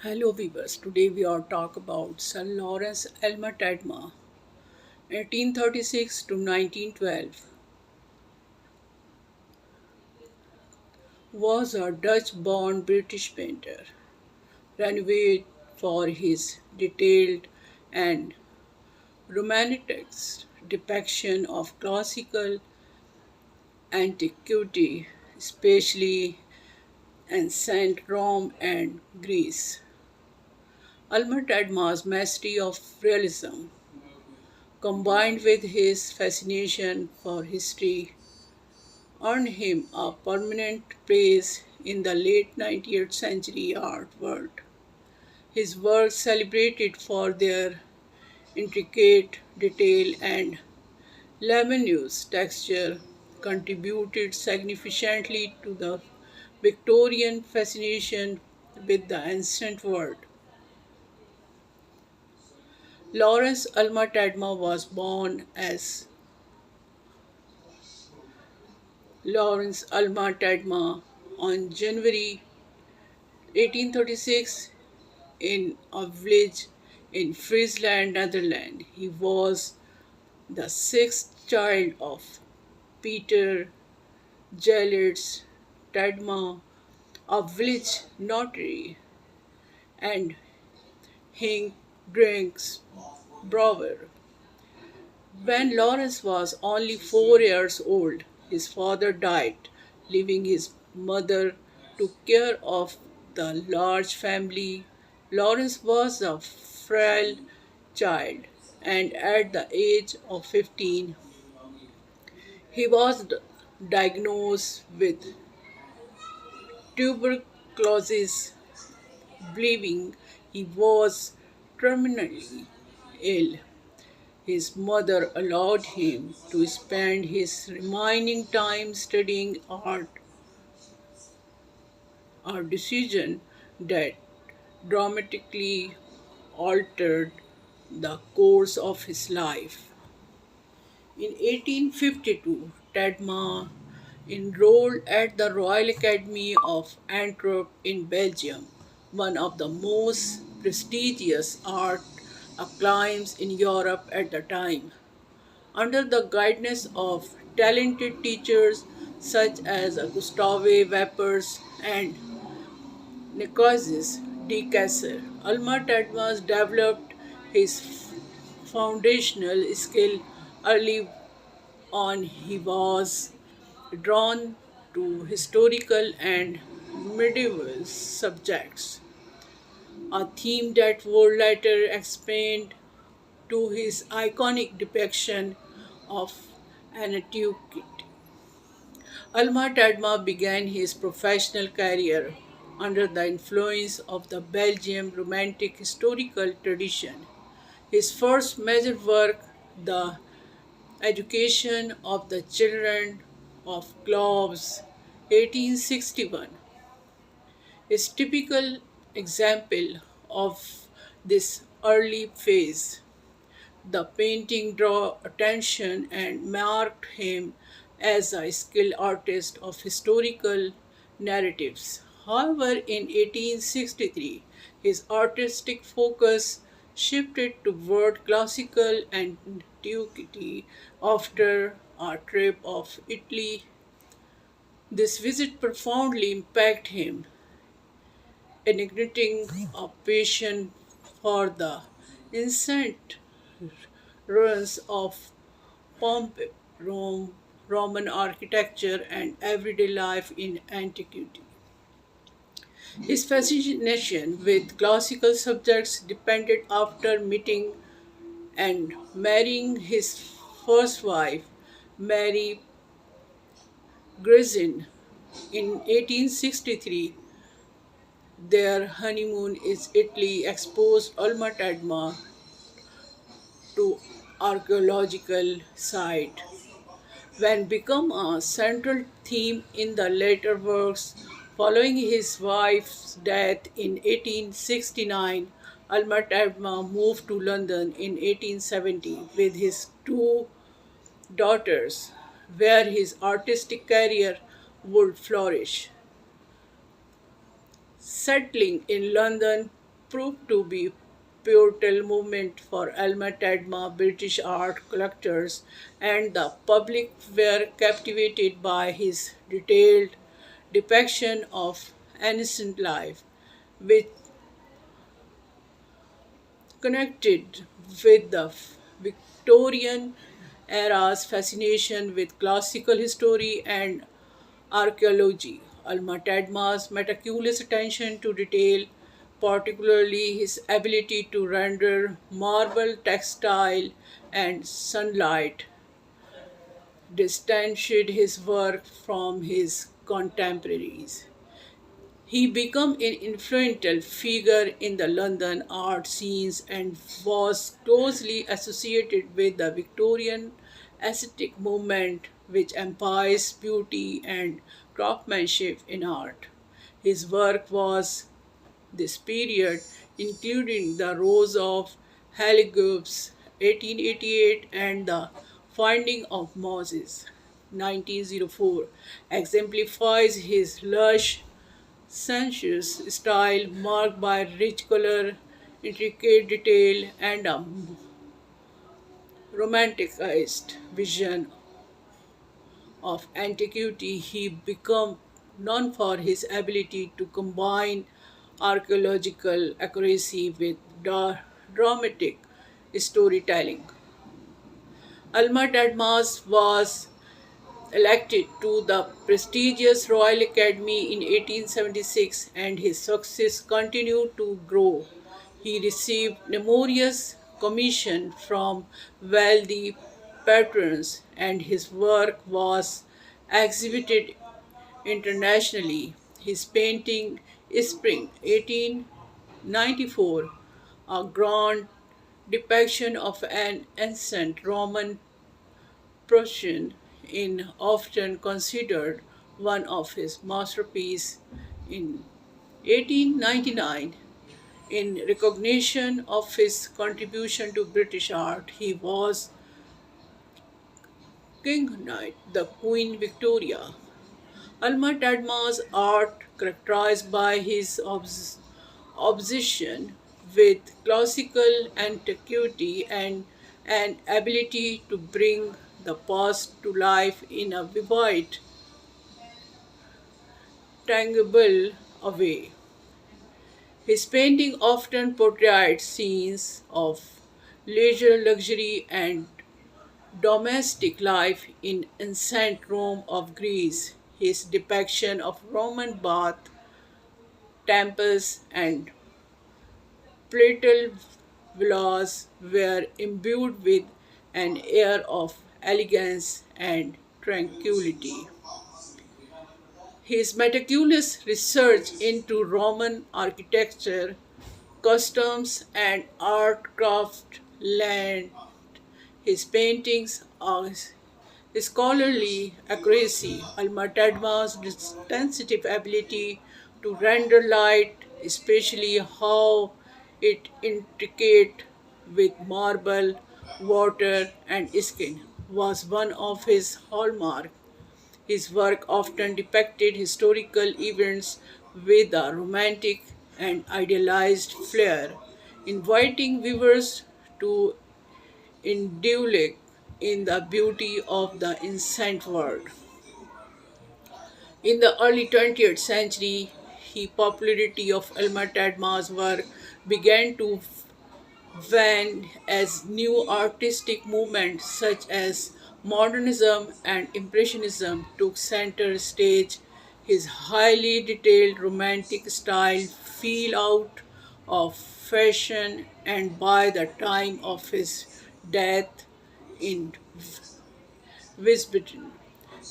Hello viewers, today we are talk about Sir Lawrence Elmer Tadma, 1836 to 1912, was a Dutch-born British painter, renowned for his detailed and romantic depiction of classical antiquity, especially ancient Rome and Greece. Elmer Tadma's mastery of realism combined with his fascination for history, earned him a permanent place in the late 19th century art world. His works, celebrated for their intricate detail and luminous texture, contributed significantly to the Victorian fascination with the ancient world. Lawrence Alma Tadma was born as Lawrence Alma Tadma on January 1836 in a village in Friesland, Netherlands. He was the sixth child of Peter Gerlitz Tadma, a village notary, and Henk Drinks Brouwer. When Lawrence was only 4 years old, his father died, leaving his mother to care of the large family. Lawrence was a frail child, and at the age of 15, he was diagnosed with tuberculosis, believing he was terminally ill. His mother allowed him to spend his remaining time studying art, a decision that dramatically altered the course of his life. In 1852, Tadma enrolled at the Royal Academy of Antwerp in Belgium, one of the most prestigious art acclaims in Europe at the time. Under the guidance of talented teachers such as Gustave Vapers and Nicosis de Casser, Alma Tadmas developed his foundational skill early on. He was drawn to historical and medieval subjects, a theme that would later expand to his iconic depiction of antiquity. Alma Tadma began his professional career under the influence of the Belgian Romantic historical tradition. His first major work, The Education of the Children of Cloves, 1861, is typical example of this early phase. The painting drew attention and marked him as a skilled artist of historical narratives. However, in 1863, his artistic focus shifted toward classical antiquity after a trip of Italy. This visit profoundly impacted him, igniting a passion for the ancient ruins of Pompeii, Rome, Roman architecture, and everyday life in antiquity. His fascination with classical subjects depended after meeting and marrying his first wife, Mary Grizin, in 1863. Their honeymoon in Italy exposed Alma Tadma to archaeological site when become a central theme in the later works. Following his wife's death in 1869, Albert Edma moved to London in 1870 with his two daughters, where his artistic career would flourish. Settling in London proved to be pivotal movement for Alma Tadma British art collectors, and the public were captivated by his detailed depiction of ancient life, which connected with the Victorian era's fascination with classical history and archaeology. Alma Tadma's meticulous attention to detail, particularly his ability to render marble textile and sunlight, distinguished his work from his contemporaries. He became an influential figure in the London art scenes and was closely associated with the Victorian aesthetic movement, which emphasized beauty and craftsmanship in art. His work was this period, including the Rose of Haligarves 1888 and the Finding of Moses 1904, exemplifies his lush sensuous style marked by rich color, intricate detail, and a romanticized vision of antiquity. He became known for his ability to combine archaeological accuracy with dramatic storytelling. Alma Tadmas was elected to the prestigious Royal Academy in 1876 and his success continued to grow. He received numerous commissions from wealthy patrons and his work was exhibited internationally. His painting Spring 1894, a grand depiction of an ancient Roman Prussian in often considered one of his masterpieces in 1899. In recognition of his contribution to British art, he was King Knight the Queen Victoria. Alma Tadma's art, characterized by his obsession with classical antiquity and an ability to bring the past to life in a vivid, tangible way. His painting often portrayed scenes of leisure, luxury, and domestic life in ancient Rome of Greece. His depiction of Roman bath, temples, and Platal villas were imbued with an air of elegance and tranquility. His meticulous research into Roman architecture, customs, and art craft lent his paintings a scholarly accuracy. Alma-Tadma's sensitive ability to render light, especially how it intricate with marble, water, and skin, was one of his hallmarks. His work often depicted historical events with a romantic and idealized flair, inviting viewers to indulge in the beauty of the ancient world. In the early 20th century, the popularity of Elmer Tadma's work began to wane as new artistic movements such as modernism and impressionism took center stage. His highly detailed romantic style fell out of fashion, and by the time of his death in Wiesbaden,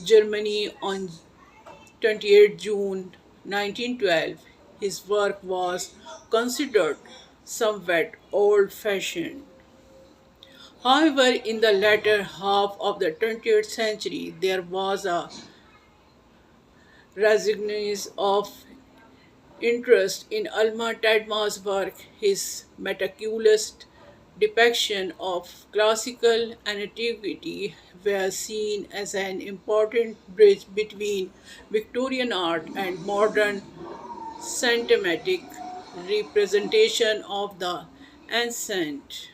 Germany on 28 June 1912, his work was considered somewhat old fashioned. However, in the latter half of the 20th century, there was a resurgence of interest in Alma Tadma's work. His meticulous depiction of classical antiquity were seen as an important bridge between Victorian art and modern cinematic. representation of the ancient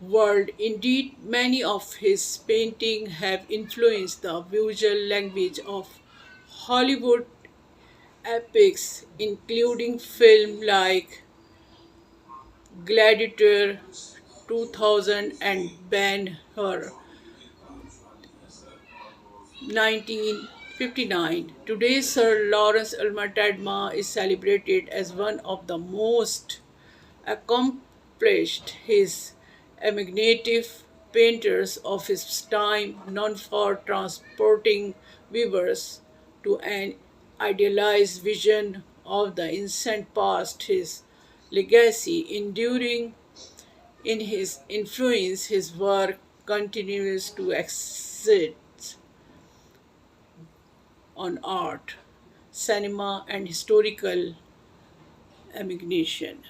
world. Indeed, many of his paintings have influenced the visual language of Hollywood epics, including films like Gladiator 2000 and Ben Hur 1959. Today, Sir Lawrence Alma is celebrated as one of the most accomplished, his imaginative painters of his time, known for transporting viewers to an idealized vision of the ancient past. His legacy enduring in his influence, his work continues to exist on art, cinema, and historical imagination.